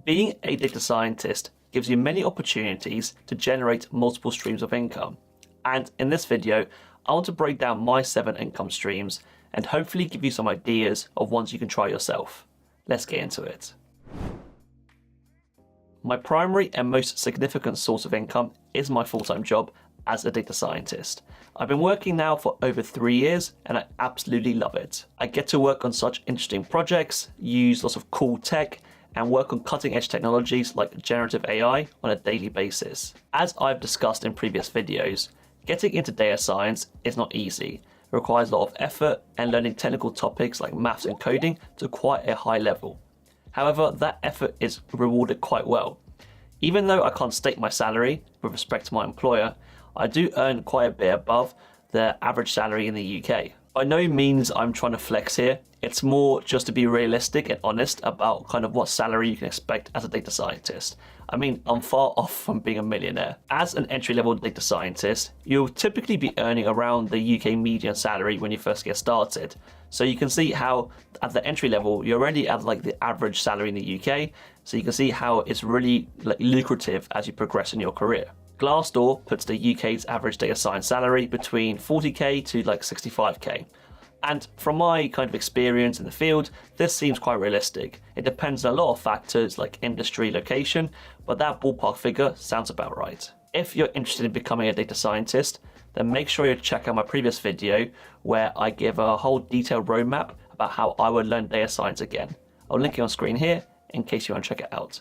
Being a data scientist gives you many opportunities to generate multiple streams of income. And in this video, I want to break down my 7 income streams and hopefully give you some ideas of ones you can try yourself. Let's get into it. My primary and most significant source of income is my full-time job as a data scientist. I've been working now for over 3 years and I absolutely love it. I get to work on such interesting projects, use lots of cool tech, and work on cutting-edge technologies like generative AI on a daily basis. As I've discussed in previous videos, getting into data science is not easy. It requires a lot of effort and learning technical topics like maths and coding to quite a high level. However, that effort is rewarded quite well. Even though I can't state my salary with respect to my employer, I do earn quite a bit above the average salary in the UK. By no means I'm trying to flex here, it's more just to be realistic and honest about kind of what salary you can expect as a data scientist. I mean, I'm far off from being a millionaire. As an entry-level data scientist, you'll typically be earning around the UK median salary when you first get started. So you can see how at the entry level, you're already at like the average salary in the UK. So you can see how it's really lucrative as you progress in your career. Glassdoor puts the UK's average data science salary between 40k to like 65k. And from my kind of experience in the field, this seems quite realistic. It depends on a lot of factors like industry, location, but that ballpark figure sounds about right. If you're interested in becoming a data scientist, then make sure you check out my previous video where I give a whole detailed roadmap about how I would learn data science again. I'll link it on screen here in case you want to check it out.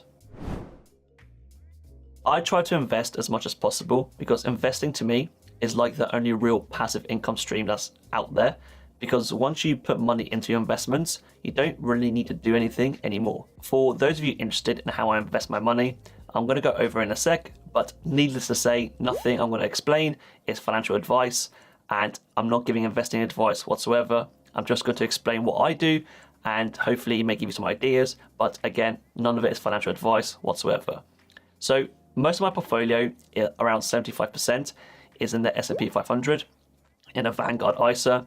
I try to invest as much as possible because investing to me is like the only real passive income stream that's out there, because once you put money into your investments, you don't really need to do anything anymore. For those of you interested in how I invest my money, I'm going to go over in a sec, but needless to say, nothing I'm going to explain is financial advice, and I'm not giving investing advice whatsoever. I'm just going to explain what I do, and hopefully it may give you some ideas, but again, none of it is financial advice whatsoever. So most of my portfolio, around 75%, is in the S&P 500, in a Vanguard ISA.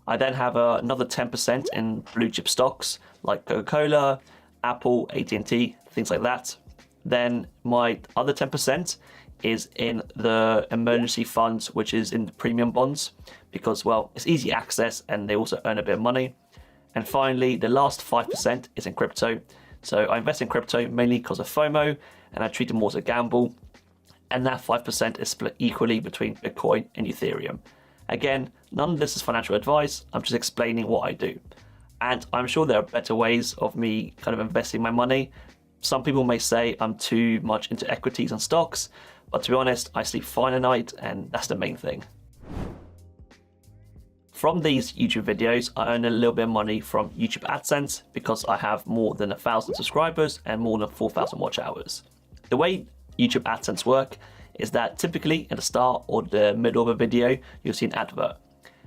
I then have another 10% in blue chip stocks like Coca-Cola, Apple, AT&T, things like that. Then my other 10% is in the emergency funds, which is in the premium bonds, because, well, it's easy access and they also earn a bit of money. And finally, the last 5% is in crypto. So I invest in crypto mainly because of FOMO, and I treat it more as a gamble. And that 5% is split equally between Bitcoin and Ethereum. Again, none of this is financial advice, I'm just explaining what I do. And I'm sure there are better ways of me kind of investing my money. Some people may say I'm too much into equities and stocks, but to be honest, I sleep fine at night, and that's the main thing. From these YouTube videos, I earn a little bit of money from YouTube AdSense because I have more than 1,000 subscribers and more than 4,000 watch hours. The way YouTube AdSense work is that typically at the start or the middle of a video, you'll see an advert.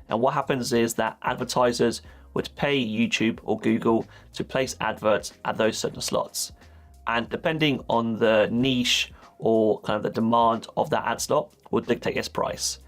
And what happens is that advertisers would pay YouTube or Google to place adverts at those certain slots. And depending on the niche or kind of the demand of that ad slot will dictate its price.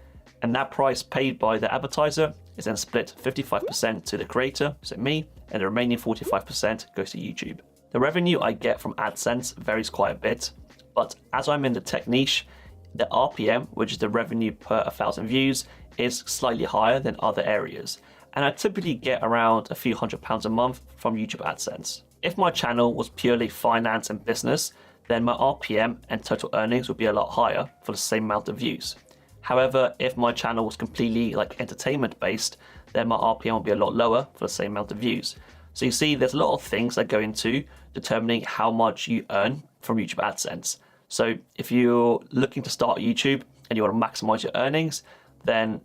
And that price paid by the advertiser is then split 55% to the creator, so me, and the remaining 45% goes to YouTube. The revenue I get from AdSense varies quite a bit, but as I'm in the tech niche, the RPM, which is the revenue per 1,000 views, is slightly higher than other areas. And I typically get around a few £100 a month from YouTube AdSense. If my channel was purely finance and business, then my RPM and total earnings would be a lot higher for the same amount of views. However, if my channel was completely like entertainment based, then my RPM would be a lot lower for the same amount of views. So you see, there's a lot of things that go into determining how much you earn from YouTube AdSense. So if you're looking to start YouTube and you want to maximize your earnings, then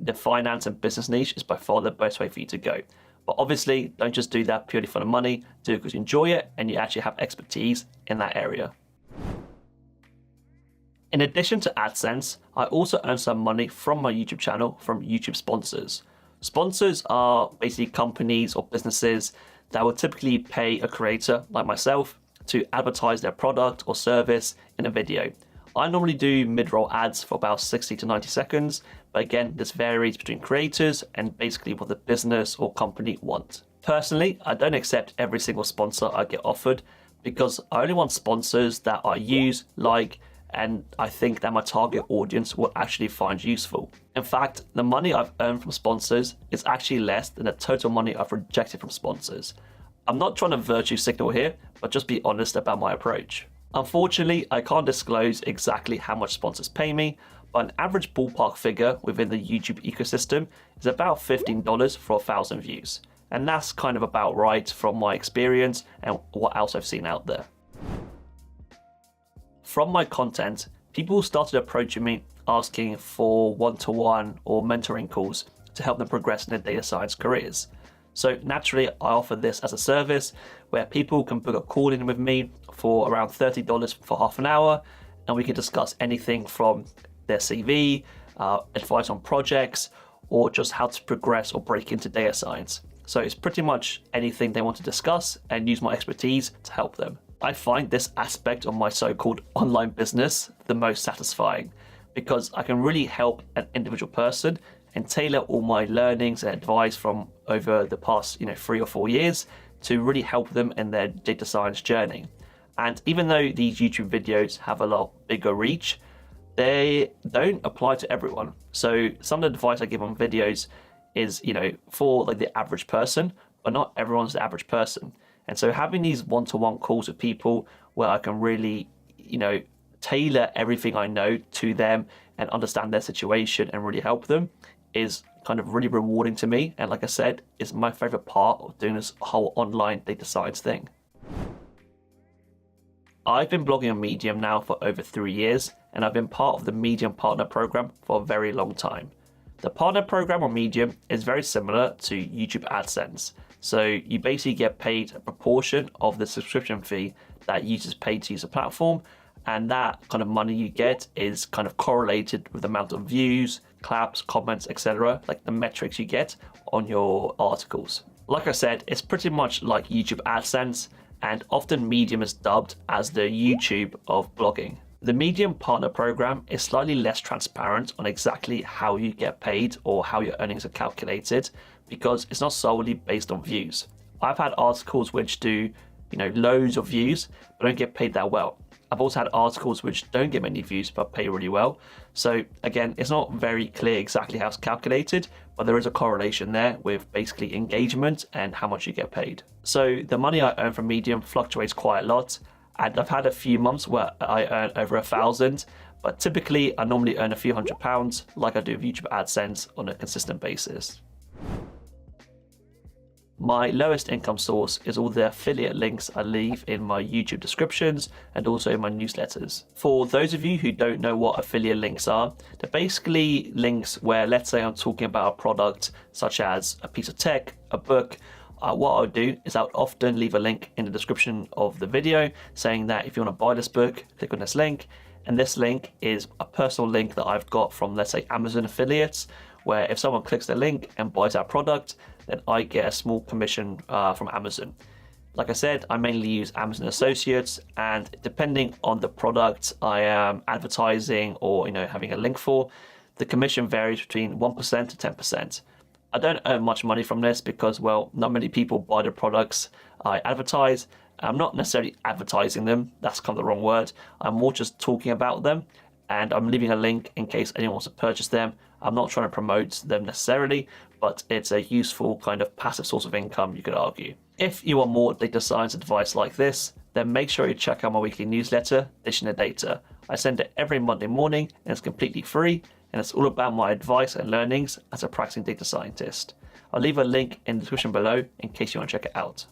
the finance and business niche is by far the best way for you to go. But obviously, don't just do that purely for the money, do it because you enjoy it and you actually have expertise in that area. In addition to AdSense, I also earn some money from my YouTube channel from YouTube sponsors. Sponsors are basically companies or businesses that will typically pay a creator like myself to advertise their product or service in a video. I normally do mid-roll ads for about 60 to 90 seconds, but again, this varies between creators and basically what the business or company want. Personally, I don't accept every single sponsor I get offered, because I only want sponsors that I use, like, and I think that my target audience will actually find useful. In fact, the money I've earned from sponsors is actually less than the total money I've rejected from sponsors. I'm not trying to virtue signal here, but just be honest about my approach. Unfortunately, I can't disclose exactly how much sponsors pay me, but an average ballpark figure within the YouTube ecosystem is about $15 for 1,000 views. And that's kind of about right from my experience and what else I've seen out there. From my content, people started approaching me asking for one-to-one or mentoring calls to help them progress in their data science careers. So naturally, I offer this as a service where people can book a call in with me for around $30 for half an hour, and we can discuss anything from their CV, advice on projects, or just how to progress or break into data science. So it's pretty much anything they want to discuss and use my expertise to help them. I find this aspect of my so-called online business the most satisfying because I can really help an individual person and tailor all my learnings and advice from over the past 3 or 4 years to really help them in their data science journey. And even though these YouTube videos have a lot bigger reach, they don't apply to everyone. So some of the advice I give on videos is for like the average person, but not everyone's the average person. And so having these one-to-one calls with people where I can really tailor everything I know to them and understand their situation and really help them is kind of really rewarding to me. And like I said, it's my favorite part of doing this whole online data science thing. I've been blogging on Medium now for over 3 years, and I've been part of the Medium Partner Program for a very long time. The Partner Program on Medium is very similar to YouTube AdSense. So you basically get paid a proportion of the subscription fee that users pay to use the platform, and that kind of money you get is kind of correlated with the amount of views, claps, comments, etc., like the metrics you get on your articles. Like I said, it's pretty much like YouTube AdSense, and often Medium is dubbed as the YouTube of blogging. The Medium Partner Program is slightly less transparent on exactly how you get paid or how your earnings are calculated, because it's not solely based on views. I've had articles which do, loads of views, but don't get paid that well. I've also had articles which don't get many views but pay really well. So again, it's not very clear exactly how it's calculated, but there is a correlation there with basically engagement and how much you get paid. So the money I earn from Medium fluctuates quite a lot, and I've had a few months where I earn over 1,000, but typically I normally earn a few £100 like I do with YouTube AdSense on a consistent basis. My lowest income source is all the affiliate links I leave in my YouTube descriptions and also in my newsletters. For those of you who don't know what affiliate links are, they're basically links where, let's say I'm talking about a product such as a piece of tech, a book. What I'll do is I'll often leave a link in the description of the video saying that if you want to buy this book, click on this link. And this link is a personal link that I've got from, let's say, Amazon affiliates, where if someone clicks the link and buys our product, then I get a small commission from Amazon. Like I said, I mainly use Amazon Associates, and depending on the product I am advertising or having a link for, the commission varies between 1% to 10%. I don't earn much money from this because, well, not many people buy the products I advertise. I'm not necessarily advertising them, that's kind of the wrong word. I'm more just talking about them, and I'm leaving a link in case anyone wants to purchase them. I'm not trying to promote them necessarily, but it's a useful kind of passive source of income, you could argue. If you want more data science advice like this, then make sure you check out my weekly newsletter, Dishing the Data. I send it every Monday morning, and it's completely free, and it's all about my advice and learnings as a practicing data scientist. I'll leave a link in the description below in case you want to check it out.